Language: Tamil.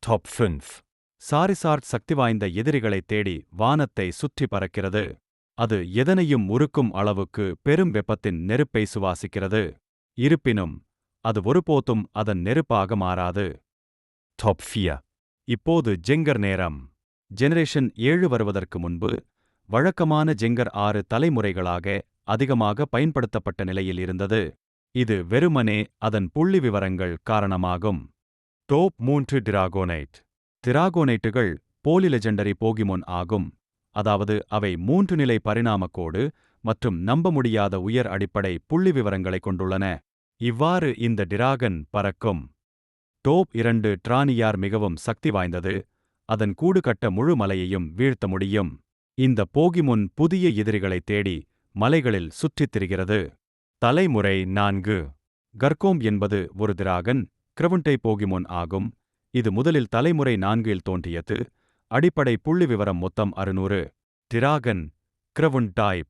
Top 5 சாரிசார்ட் சக்தி வாய்ந்த எதிரிகளைத் தேடி வானத்தை சுற்றி பறக்கிறது. அது எதனையும் உருக்கும் அளவுக்கு பெரும் வெப்பத்தின் நெருப்பை சுவாசிக்கிறது. இருப்பினும் அது ஒருபோதும் அதன் நெருப்பாக மாறாது. Top 4 இப்போது ஜெங்கர் நேரம். ஜெனரேஷன் 7 வருவதற்கு முன்பு வழக்கமான ஜெங்கர் 6 தலைமுறைகளாக அதிகமாக பயன்படுத்தப்பட்ட நிலையில் இருந்தது. இது வெறுமனே அதன் புள்ளிவிவரங்கள் காரணமாகும். டாப் 3 டிராகோனைட். டிராகோனைட்டுகள் போலி லெஜெண்டரி போகிமோன் ஆகும், அதாவது அவை 3 நிலை பரிணாமக்கோடு மற்றும் நம்ப முடியாத உயர் அடிப்படை புள்ளிவிவரங்களைக் கொண்டுள்ளன. இவ்வாறு இந்த டிராகன் பறக்கும். டாப் 2 ட்ரானியார் மிகவும் சக்தி வாய்ந்தது, அதன் கூடு கட்ட முழு மலையையும் வீழ்த்த முடியும். இந்த போகிமோன் புதிய எதிரிகளைத் தேடி மலைகளில் சுற்றித் திரிகிறது. தலைமுறை 4 கர்கோம் என்பது ஒரு டிராகன் கிரவுண்டை போகிமோன் ஆகும். இது முதலில் தலைமுறை 4இல் தோன்றியது. அடிப்படை புள்ளிவிவரம் மொத்தம் 600. Dragon ground type.